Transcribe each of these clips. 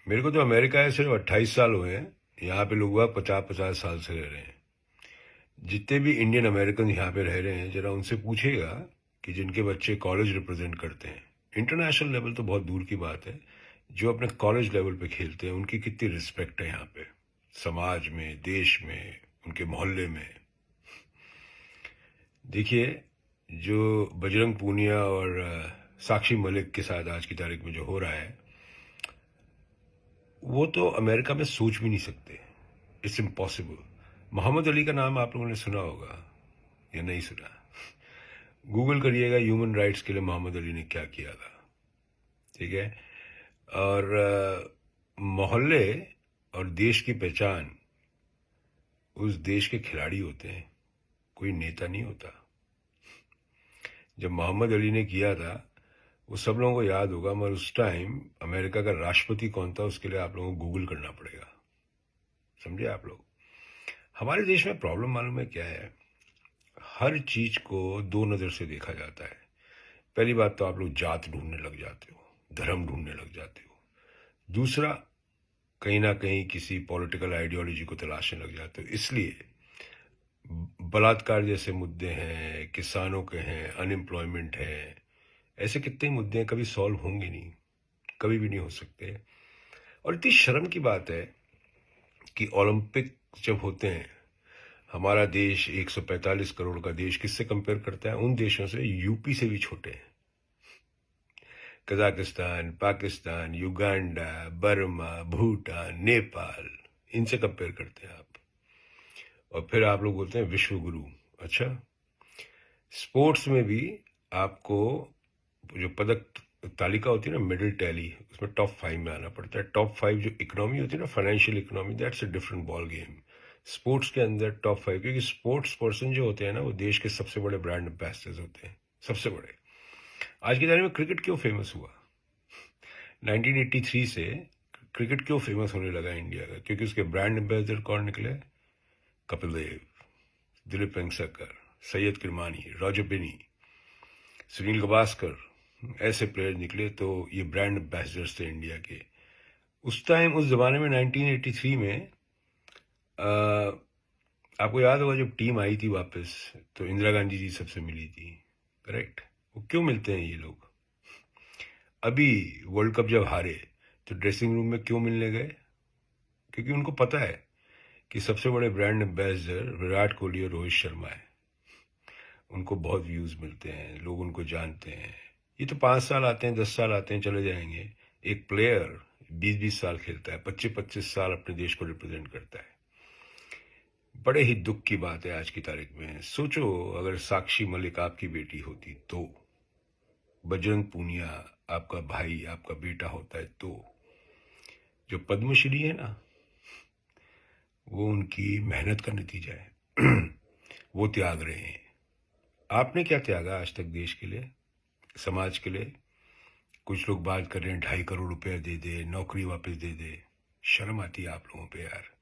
मेरे को तो अमेरिका है सिर्फ 28 साल हुए हैं। यहाँ पे लोग वह 50-50 साल से रह रहे हैं। जितने भी इंडियन अमेरिकन यहाँ पे रह रहे हैं, जरा उनसे पूछेगा कि जिनके बच्चे कॉलेज रिप्रेजेंट करते हैं, इंटरनेशनल लेवल तो बहुत दूर की बात है, जो अपने कॉलेज लेवल पे खेलते हैं, उनकी कितनी रिस्पेक्ट है यहाँ पे, समाज में, देश में, उनके मोहल्ले में। देखिए, जो बजरंग पूनिया और साक्षी मलिक के साथ आज की तारीख में जो हो रहा है, वो तो अमेरिका में सोच भी नहीं सकते। It's impossible. मोहम्मद अली का नाम आप लोगों ने सुना होगा या नहीं सुना? गूगल करिएगा ह्यूमन राइट्स के लिए मोहम्मद अली ने क्या किया था। ठीक है। और मोहल्ले और देश की पहचान उस देश के खिलाड़ी होते हैं, कोई नेता नहीं होता। जब मोहम्मद अली ने किया था, वो सब लोगों को याद होगा, मगर उस टाइम अमेरिका का राष्ट्रपति कौन था उसके लिए आप लोगों को गूगल करना पड़ेगा। समझे आप लोग? हमारे देश में प्रॉब्लम मालूम है क्या है? हर चीज को दो नजर से देखा जाता है। पहली बात तो आप लोग जात ढूंढने लग जाते हो, धर्म ढूंढने लग जाते हो। दूसरा, कहीं ना कहीं किसी पॉलिटिकल आइडियोलॉजी को तलाशने लग जाते हो। इसलिए बलात्कार जैसे मुद्दे हैं, किसानों के हैं, अनएम्प्लॉयमेंट है, ऐसे कितने मुद्दे हैं, कभी सॉल्व होंगे नहीं, कभी भी नहीं हो सकते। और इतनी शर्म की बात है कि ओलंपिक जब होते हैं, हमारा देश 145 करोड़ का देश किससे कंपेयर करता है? उन देशों से यूपी से भी छोटे हैं। Kazakhstan, Pakistan, Uganda, Burma, Bhutan, Nepal, इनसे कंपेयर करते हैं आप। और फिर आप लोग बोलते हैं विश्व गुरु। अच्छा, स्पोर्ट्स में भी आपको जो पदक तालिका होती है ना, मेडल टैली, उसमें टॉप 5 में आना पड़ता है। टॉप 5 जो इकोनॉमी होती है ना, financial economy, that's a different ball game. Sports के अंदर टॉप 5, क्योंकि स्पोर्ट्स पर्सन जो होते हैं ना, वो देश के सबसे बड़े ब्रांड एम्बेसडर्स होते हैं, सबसे बड़े। आज की तारीख में क्रिकेट क्यों फेमस हुआ? 1983 से क्रिकेट क्यों फेमस होने लगा इंडिया का? क्योंकि उसके ब्रांड एम्बेसडर कौन निकले? कपिल देव, दिलीप वेंगसरकर, सैयद किरमानी, रॉजर बिनी, सुनील गावस्कर, ऐसे प्लेयर निकले। तो ये ब्रांड एम्बेसडर्स थे इंडिया के। उस टाइम, उस जमाने में 1983 में आपको याद होगा जब टीम आई थी वापस, तो इंदिरा गांधी जी सबसे मिली थी, करेक्ट? वो क्यों मिलते हैं ये लोग? अभी वर्ल्ड कप जब हारे तो ड्रेसिंग रूम में क्यों मिलने गए? क्योंकि उनको पता है कि सबसे बड़े ब्रांड एम्बेसडर विराट कोहली और रोहित शर्मा है। उनको बहुत व्यूज मिलते हैं, लोग उनको जानते हैं। ये तो 5 साल आते हैं, 10 साल आते हैं, चले जाएंगे। एक प्लेयर 20-20 साल खेलता है, 25-25 साल अपने देश को रिप्रेजेंट करता है। बड़े ही दुख की बात है आज की तारीख में। सोचो, अगर साक्षी मलिक आपकी बेटी होती तो, बजरंग पूनिया आपका भाई, आपका बेटा होता है तो। जो पद्मश्री है ना, वो उनकी मेहनत का नतीजा है। वो त्याग रहे हैं। आपने क्या त्यागा आज तक देश के लिए, समाज के लिए? कुछ लोग बात कर रहे हैं 2.5 करोड़ रुपया दे दे, नौकरी वापस दे दे। शर्म आती है आप लोगों पे यार।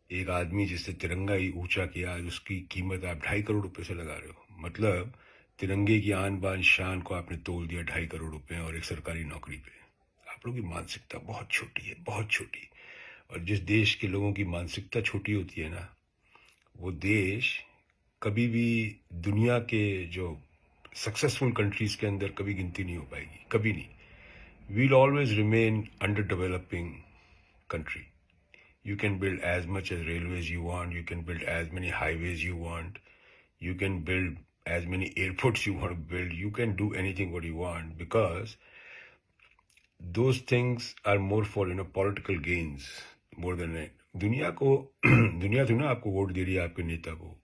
एक आदमी जिसने तिरंगा ही ऊंचा किया, आज उसकी कीमत आप 2.5 करोड़ रुपए से लगा रहे हो। मतलब तिरंगे की आन बान शान को आपने तोल दिया 2.5 करोड़ रुपए और एक सरकारी नौकरी पे। आप लोगों की मानसिकता बहुत छोटी है, बहुत छोटी। और जिस देश के लोगों की मानसिकता छोटी होती है ना, वो देश कभी भी दुनिया के जो सक्सेसफुल कंट्रीज के अंदर कभी गिनती नहीं हो पाएगी, कभी नहीं। We'll always remain under developing country. You can build as much as railways you want, you can build as many highways you want, you can build as many airports you want to build, you can do anything what you want, because those things are more for political gains more than it. दुनिया को दुनिया तो ना आपको vote दे रही है, आपके नेता को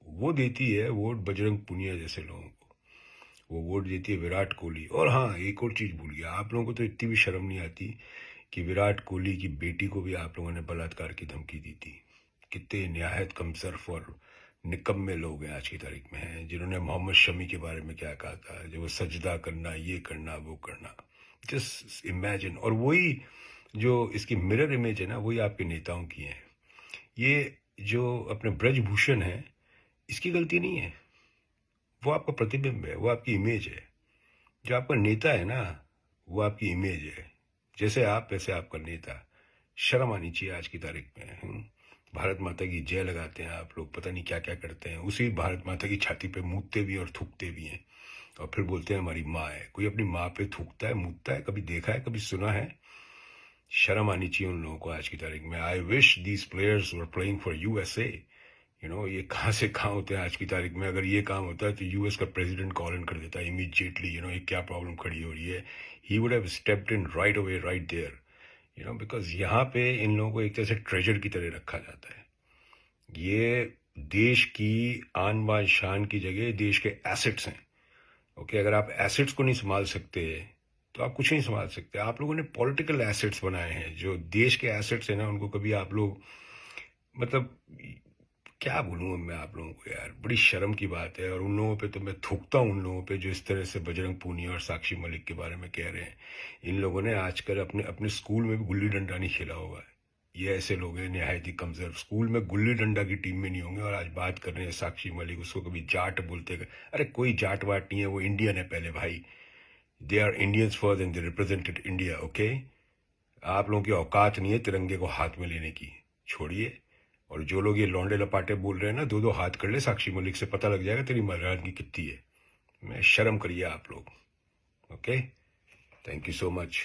वो देती है वोट बजरंग पुनिया जैसे लोगों को, वो वोट देती है विराट कोहली। और हाँ, एक और चीज भूल गया, आप लोगों को तो इतनी भी शर्म नहीं आती कि विराट कोहली की बेटी को भी आप लोगों ने बलात्कार की धमकी दी थी। कितने निहायत कमजोर और निकम्मे लोग हैं आज की तारीख में हैं, जिन्होंने मोहम्मद शमी के बारे में क्या कहा था, जो वो सजदा करना, ये करना, वो करना। Just imagine. और वही जो इसकी मिरर इमेज है ना, वही आपके नेताओं की है। ये जो अपने ब्रजभूषण है, इसकी गलती नहीं है, वो आपका प्रतिबिंब है, वो आपकी इमेज है। जो आपका नेता है ना, वो आपकी इमेज है। जैसे आप वैसे आपका नेता। शर्म आनी चाहिए आज की तारीख में। भारत माता की जय लगाते हैं आप लोग, पता नहीं क्या क्या करते हैं, उसी भारत माता की छाती पे मूतते भी और थूकते भी हैं, और फिर बोलते हैं हमारी माँ है। कोई अपनी माँ पे थूकता है, मूतता है? कभी देखा है, कभी सुना है? शर्म आनी चाहिए उन लोगों को आज की तारीख में। I wish these players were playing for USA. ये कहाँ से कहाँ होते हैं आज की तारीख में। अगर ये काम होता है तो यूएस का प्रेसिडेंट कॉल इन कर देता है इमीडिएटली। ये क्या प्रॉब्लम खड़ी हो रही है, he would have stepped in right away, right there. Because यहाँ पे इन लोगों को एक तरह से ट्रेजर की तरह रखा जाता है। ये देश की आन बान शान की जगह देश के एसेट्स हैं। ओके, अगर आप एसेट्स को नहीं संभाल सकते तो आप कुछ नहीं संभाल सकते। आप लोगों ने पॉलिटिकल एसेट्स बनाए हैं, जो देश के एसेट्स हैं ना, उनको कभी आप लोग, मतलब क्या बोलूँ मैं आप लोगों को यार, बड़ी शर्म की बात है। और उन लोगों पे तो मैं थूकता हूँ, उन लोगों पे जो इस तरह से बजरंग पूनिया और साक्षी मलिक के बारे में कह रहे हैं। इन लोगों ने आजकल अपने अपने स्कूल में भी गुल्ली डंडा नहीं खेला होगा। ये ऐसे लोग हैं निहायत ही कमजोर, स्कूल में गुल्ली डंडा की टीम में नहीं होंगे, और आज बात कर रहे हैं साक्षी मलिक, उसको कभी जाट बोलते हैं। अरे कोई जाट वाट नहीं है, वो इंडियन है पहले भाई। They are Indians first and they represented India. Okay, आप लोगों की औकात नहीं है तिरंगे को हाथ में लेने की, छोड़िए। और जो लोग ये लौंडे लपाटे बोल रहे हैं ना, दो दो हाथ कर ले साक्षी मलिक से, पता लग जाएगा तेरी मर्दानगी कितनी है। मैं शर्म करिए आप लोग। Okay, thank you so much.